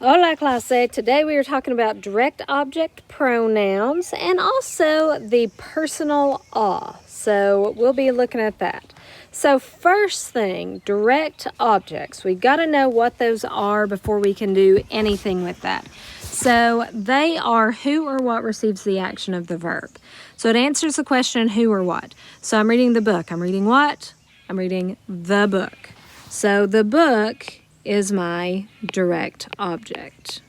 Hola clase, today we are talking about direct object pronouns and also the personal So we'll be looking at that. So first thing, direct objects. We got to know what those are before we can do anything with that. So they are who or what receives the action of the verb. So it answers the question who or what. So I'm reading the book. I'm reading what? I'm reading the book. So the book is my direct object.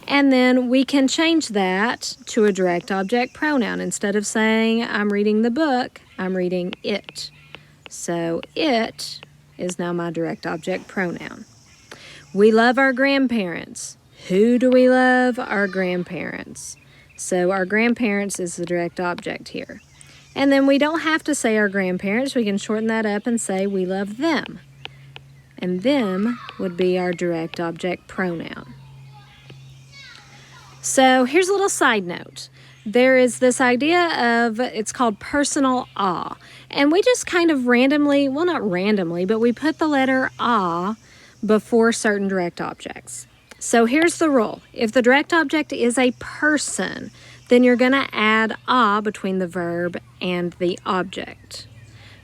And then we can change that to a direct object pronoun. Instead of saying I'm reading the book, I'm reading it. So it is now my direct object pronoun. We love our grandparents. Who do we love? Our grandparents. So our grandparents is the direct object here. And then we don't have to say our grandparents. We can shorten that up and say we love them. And them would be our direct object pronoun. So here's a little side note. There is this idea of, it's called personal and we just kind of randomly, well not randomly, but we put the letter before certain direct objects. So here's the rule. If the direct object is a person, then you're going to add between the verb and the object.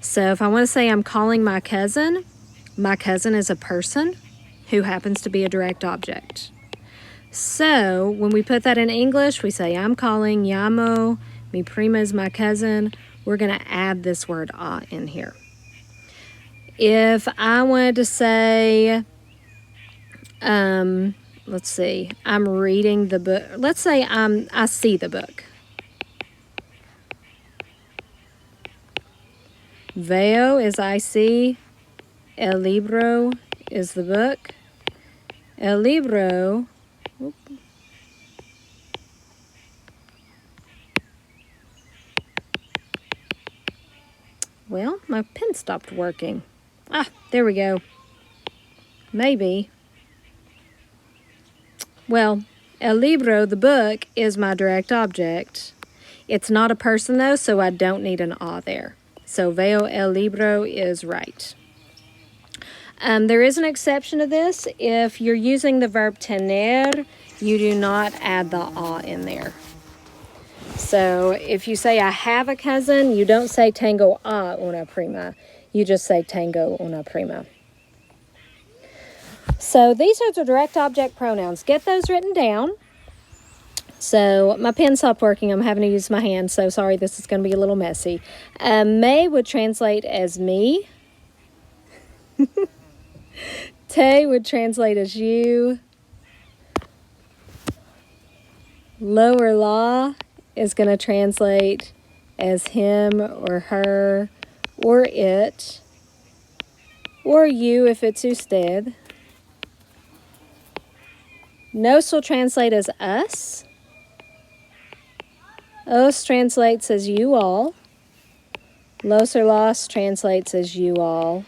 So if I want to say I'm calling my cousin is a person who happens to be a direct object. So when we put that in English, we say I'm calling, llamo, mi prima is my cousin. We're going to add this word in here. If I wanted to say, let's see, I'm reading the book. Let's say I see the book. Veo is I see. El libro is the book. El libro, well, my pen stopped working. There we go. Maybe. Well, el libro, the book, is my direct object. It's not a person though, so I don't need an there. So veo el libro is right. There is an exception to this. If you're using the verb tener, you do not add the in there. So if you say I have a cousin, you don't say tengo una prima. You just say tengo una prima. So these are the direct object pronouns. Get those written down. So my pen stopped working. I'm having to use my hand, so sorry, this is going to be a little messy. Me would translate as me. Te would translate as you. Lo or la is going to translate as him or her or it or you if it's usted. Nos will translate as us. Os translates as you all. Los or las translates as you all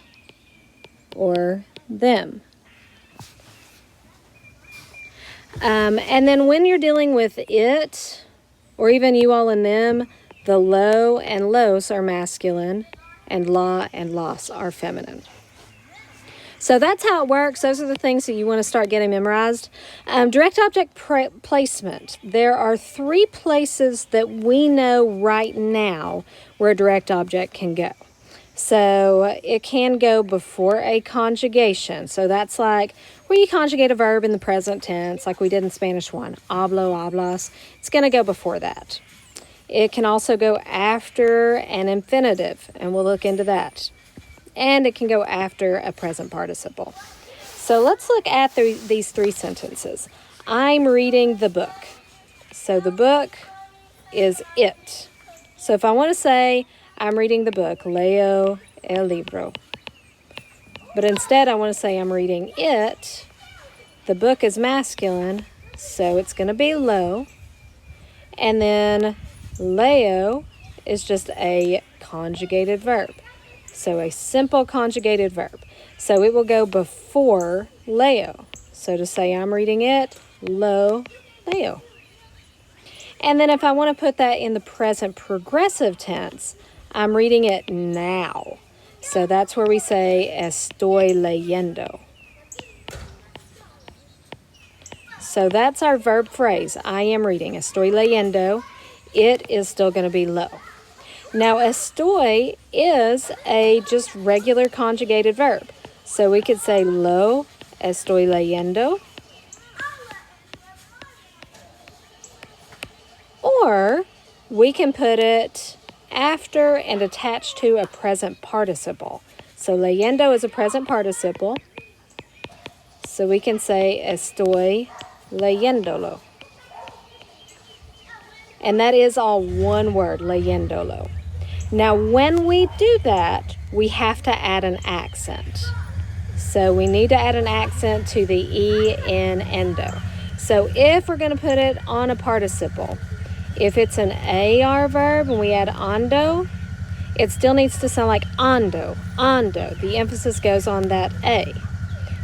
or them. And then when you're dealing with it, or even you all and them, the lo and los are masculine, and la and los are feminine. So that's how it works. Those are the things that you want to start getting memorized. Direct object placement. There are 3 places that we know right now where a direct object can go. So it can go before a conjugation. So that's like where you conjugate a verb in the present tense, like we did in Spanish 1. Hablo, hablas. It's going to go before that. It can also go after an infinitive, and we'll look into that. And it can go after a present participle. So let's look at these 3 sentences. I'm reading the book. So the book is it. So if I want to say I'm reading the book, leo el libro. But instead I want to say I'm reading it. The book is masculine, so it's going to be lo. And then leo is just a conjugated verb. So a simple conjugated verb. So it will go before leo. So to say I'm reading it, lo leo. And then if I want to put that in the present progressive tense, I'm reading it now. So that's where we say estoy leyendo. So that's our verb phrase. I am reading. Estoy leyendo. It is still going to be lo. Now, estoy is a just regular conjugated verb. So we could say lo estoy leyendo. Or we can put it after and attached to a present participle. So leyendo is a present participle. So we can say estoy leyéndolo. And that is all one word, leyéndolo. Now, when we do that, we have to add an accent. So we need to add an accent to the E in endo. So if we're going to put it on a participle, if it's an AR verb and we add ondo, it still needs to sound like ondo, ondo. The emphasis goes on that A.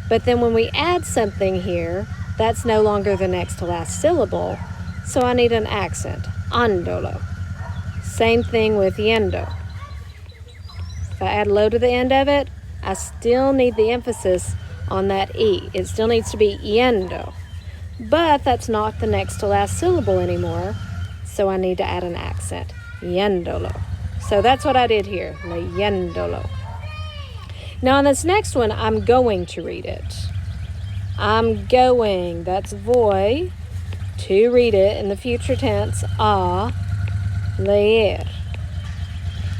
But then when we add something here, that's no longer the next to last syllable, so I need an accent, ondolo. Same thing with yendo. If I add lo to the end of it, I still need the emphasis on that E. It still needs to be yendo. But that's not the next to last syllable anymore, so I need to add an accent, yendolo. So that's what I did here, leyéndolo. Now on this next one, I'm going to read it. I'm going, that's voy, to read it in the future tense, a leer.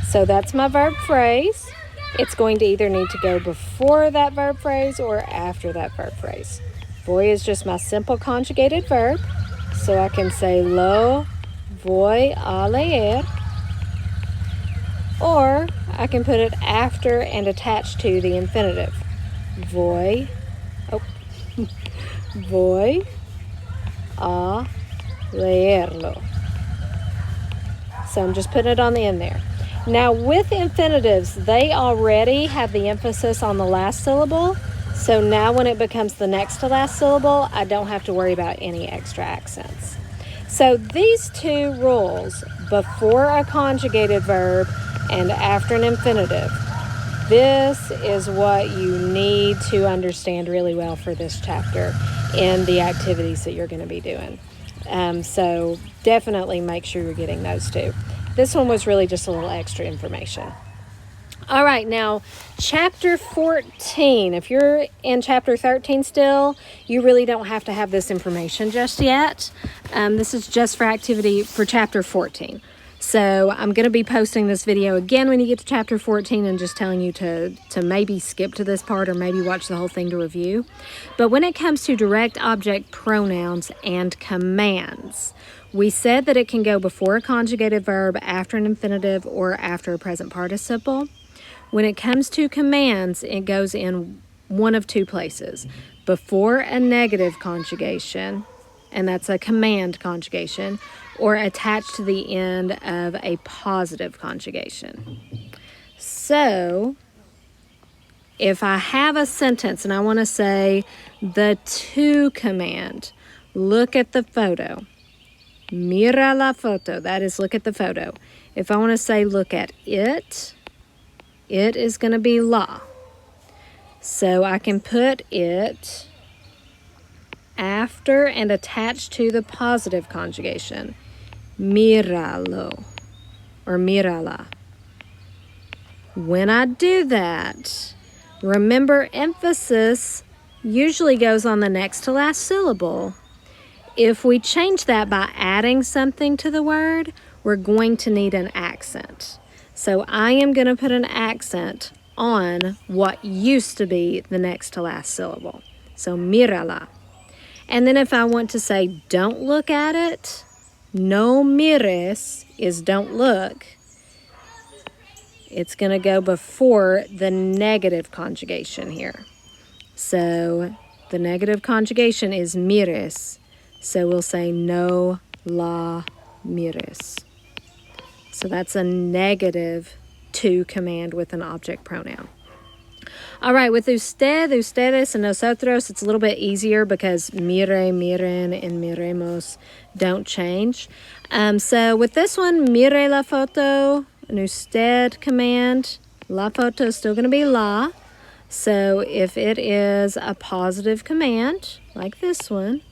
So that's my verb phrase. It's going to either need to go before that verb phrase or after that verb phrase. Voy is just my simple conjugated verb. So I can say lo voy a leer. Or I can put it after and attached to the infinitive. Voy a leerlo. So I'm just putting it on the end there. Now with infinitives, they already have the emphasis on the last syllable. So now when it becomes the next to last syllable, I don't have to worry about any extra accents. So these two rules, before a conjugated verb and after an infinitive, this is what you need to understand really well for this chapter in the activities that you're going to be doing. So definitely make sure you're getting those two. This one was really just a little extra information. All right, now chapter 14. If you're in chapter 13 still, you really don't have to have this information just yet. This is just for activity for chapter 14. So I'm going to be posting this video again when you get to chapter 14 and just telling you to maybe skip to this part or maybe watch the whole thing to review. But when it comes to direct object pronouns and commands, we said that it can go before a conjugated verb, after an infinitive, or after a present participle. When it comes to commands, it goes in one of two places. Before a negative conjugation, and that's a command conjugation, or attached to the end of a positive conjugation. So, if I have a sentence and I want to say the to command, look at the photo. Mira la foto, that is look at the photo. If I want to say look at it is going to be la. So I can put it after and attached to the positive conjugation. Míralo or mírala. When I do that, remember emphasis usually goes on the next to last syllable. If we change that by adding something to the word, we're going to need an accent. So I am going to put an accent on what used to be the next to last syllable. So mírala. And then if I want to say don't look at it, no mires is don't look. It's going to go before the negative conjugation here. So the negative conjugation is mires. So we'll say no la mires. So that's a negative to command with an object pronoun. All right, with usted, ustedes, and nosotros, it's a little bit easier because mire, miren, and miremos don't change. So with this one, mire la foto, an usted command, la foto is still going to be la. So if it is a positive command, like this one,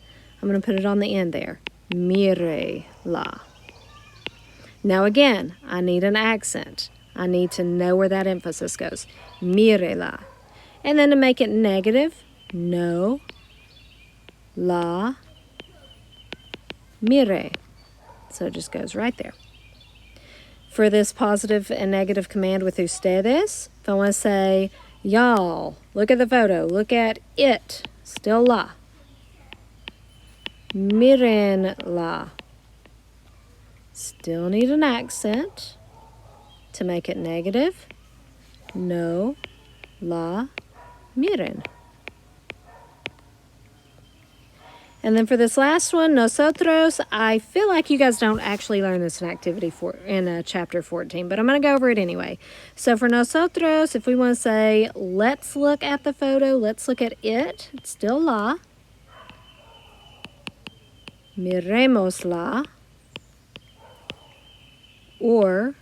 I'm going to put it on the end there. Mire-la. Now again, I need an accent. I need to know where that emphasis goes. Mire-la. And then to make it negative, no, la, mire. So it just goes right there. For this positive and negative command with ustedes, if I want to say, y'all, look at the photo, look at it, still la. Miren-la. Still need an accent to make it negative. No, la, miren. And then for this last one, nosotros, I feel like you guys don't actually learn this in activity in chapter 14, but I'm going to go over it anyway. So for nosotros, if we want to say, let's look at the photo, let's look at it, it's still la. Miremosla. Or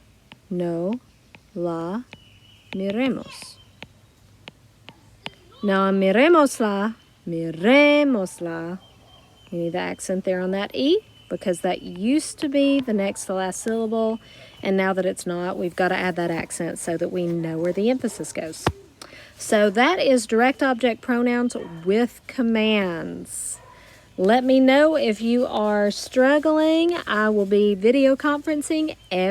no, la, miremos. Now miremosla, miremosla. You need the accent there on that E because that used to be the next to last syllable, and now that it's not, we've got to add that accent so that we know where the emphasis goes. So that is direct object pronouns with commands. Let me know if you are struggling. I will be video conferencing every